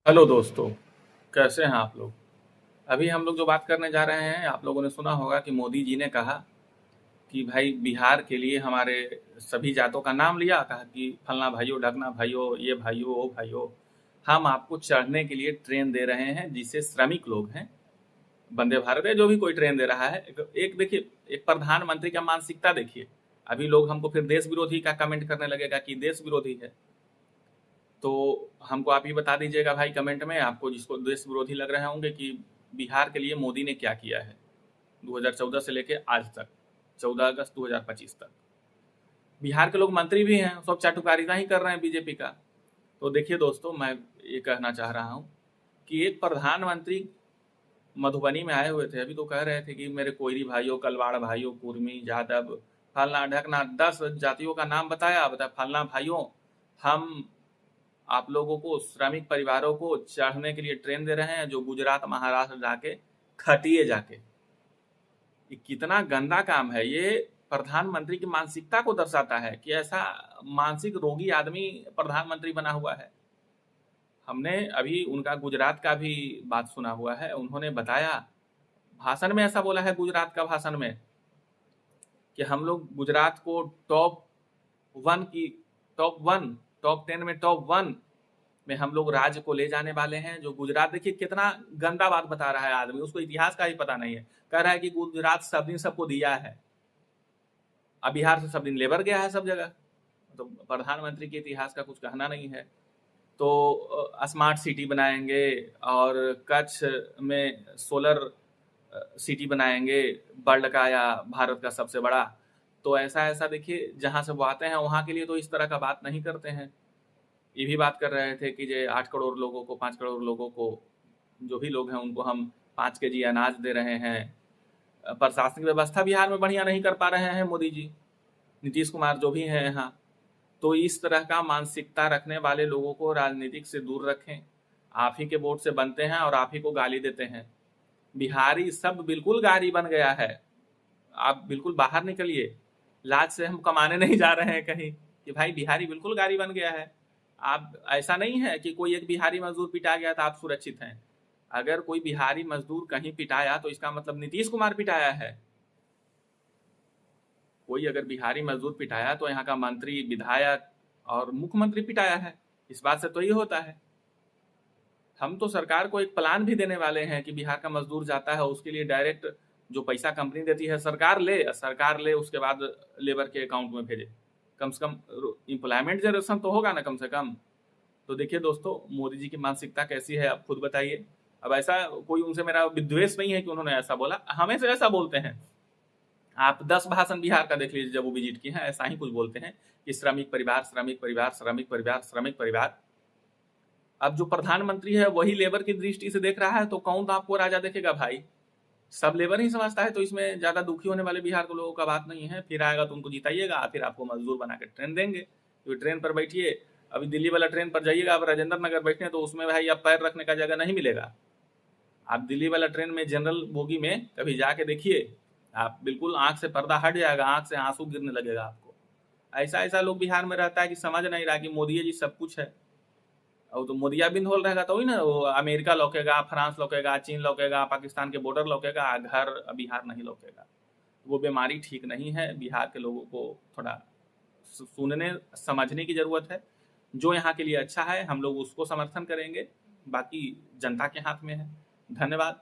Hello दोस्तों, कैसे हैं आप लोग? अभी हम लोग जो बात करने जा रहे हैं, आप लोगों ने सुना होगा कि मोदी जी ने कहा कि भाई बिहार के लिए हमारे सभी जातों का नाम लिया, कहा कि फलना भाइयों, ढकना भाइयों, ये भाइयों, वो भाइयों, हम आपको चढ़ने के लिए ट्रेन दे रहे हैं, जिसे श्रमिक लोग हैं, वंदे भारत है, जो भी कोई ट्रेन दे रहा है। एक देखिए, एक प्रधानमंत्री का मानसिकता देखिए। अभी लोग हमको फिर देश विरोधी का कमेंट करने लगेगा कि देश विरोधी है। तो हमको आप ये बता दीजिएगा भाई कमेंट में, आपको जिसको देश विरोधी लग रहे होंगे, कि बिहार के लिए मोदी ने क्या किया है 2014 से लेके आज तक, 14 अगस्त 2025 तक। बिहार के लोग मंत्री भी हैं, सब चाटुकारिता ही कर रहे हैं बीजेपी का। तो देखिए दोस्तों, मैं ये कहना चाह रहा हूँ कि एक प्रधानमंत्री मधुबनी में आए हुए थे, अभी तो कह रहे थे कि मेरे कोयरी भाइयों, कलवाड़ भाइयों, कुर्मी, जादव, फलना ढकना, 10 जातियों का नाम बताया, बता फलना भाइयों, हम आप लोगों को, श्रमिक परिवारों को चढ़ने के लिए ट्रेन दे रहे हैं, जो गुजरात महाराष्ट्र जाके खटिए जाके। ये कितना गंदा काम है। ये प्रधानमंत्री की मानसिकता को दर्शाता है कि ऐसा मानसिक रोगी आदमी प्रधानमंत्री बना हुआ है। हमने अभी उनका गुजरात का भी बात सुना हुआ है। उन्होंने बताया, भाषण में ऐसा बोला है, गुजरात का भाषण में, कि हम लोग गुजरात को टॉप वन की टॉप वन टॉप 10 में टॉप वन में हम लोग राज्य को ले जाने वाले हैं। जो गुजरात, देखिए कितना गंदा बात बता रहा है आदमी, उसको इतिहास का ही पता नहीं है। कह रहा है कि गुजरात सब दिन सबको दिया है, अब बिहार से सब दिन लेबर गया है सब जगह। तो प्रधानमंत्री के इतिहास का कुछ कहना नहीं है। तो स्मार्ट सिटी बनाएंगे, और कच्छ में सोलर सिटी बनाएंगे, वर्ल्ड का या भारत का सबसे बड़ा। तो ऐसा ऐसा देखिए, जहाँ से वो आते हैं वहाँ के लिए तो इस तरह का बात नहीं करते हैं। ये भी बात कर रहे थे कि जे 8 करोड़ लोगों को, 5 करोड़ लोगों को, जो भी लोग हैं उनको हम 5 केजी अनाज दे रहे हैं। प्रशासनिक व्यवस्था बिहार में बढ़िया नहीं कर पा रहे हैं मोदी जी, नीतीश कुमार जो भी हैं यहाँ। तो इस तरह का मानसिकता रखने वाले लोगों को राजनीतिक से दूर रखें। आप ही के वोट से बनते हैं और आप ही को गाली देते हैं। बिहारी सब बिल्कुल गारी बन गया है। आप बिल्कुल बाहर निकलिए, लाज से हम कमाने नहीं जा रहे हैं कहीं, कि भाई बिहारी बिल्कुल गारी बन गया है। आप, ऐसा नहीं है कि कोई एक बिहारी मजदूर पिटा गया तो आप सुरक्षित हैं। अगर कोई बिहारी मजदूर कहीं पिटाया तो इसका मतलब नीतीश कुमार पिटाया है। कोई अगर बिहारी मजदूर पिटाया तो यहाँ का मंत्री, विधायक और मुख्यमंत्री पिटाया है। इस बात से तो ये होता है। हम तो सरकार को एक प्लान भी देने वाले हैं कि बिहार का मजदूर जाता है उसके लिए डायरेक्ट जो पैसा कंपनी देती है सरकार ले, उसके बाद लेबर के अकाउंट में भेजे। कम से कम एम्प्लॉयमेंट जनरेशन तो होगा ना कम से कम। तो देखिए दोस्तों, मोदी जी की मानसिकता कैसी है आप खुद बताइए। अब ऐसा कोई उनसे मेरा विद्वेष नहीं है कि उन्होंने ऐसा बोला, हमें से ऐसा बोलते हैं। आप 10 भाषण बिहार का देख लीजिए, जब वो विजिट किए हैं ऐसा ही कुछ बोलते हैं कि श्रमिक परिवार, श्रमिक परिवार, श्रमिक परिवार, श्रमिक परिवार। अब जो प्रधानमंत्री है वही लेबर की दृष्टि से देख रहा है, तो कौन आपको राजा देखेगा भाई? सब लेबर ही समझता है। तो इसमें ज्यादा दुखी होने वाले बिहार के लोगों का बात नहीं है। फिर आएगा तो उनको जिताइएगा, फिर आपको मजदूर बना के ट्रेन देंगे, तो ट्रेन पर बैठिए। अभी दिल्ली वाला ट्रेन पर जाइएगा, अब राजेंद्र नगर बैठे तो उसमें भाई अब पैर रखने का जगह नहीं मिलेगा। आप दिल्ली वाला ट्रेन में जनरल बोगी में कभी जाके देखिए, आप बिल्कुल आंख से पर्दा हट जाएगा, आंख से आंसू गिरने लगेगा आपको। ऐसा ऐसा लोग बिहार में रहता है कि समझ नहीं रहा कि मोदी जी सब कुछ है। और तो मोदिया बिंद होल रहेगा तो ही ना, वो अमेरिका लौकेगा, फ्रांस लौकेगा, चीन लौकेगा, पाकिस्तान के बॉर्डर लौकेगा, घर बिहार नहीं लौकेगा। वो बीमारी ठीक नहीं है। बिहार के लोगों को थोड़ा सुनने समझने की जरूरत है। जो यहाँ के लिए अच्छा है हम लोग उसको समर्थन करेंगे, बाकी जनता के हाथ में है। धन्यवाद।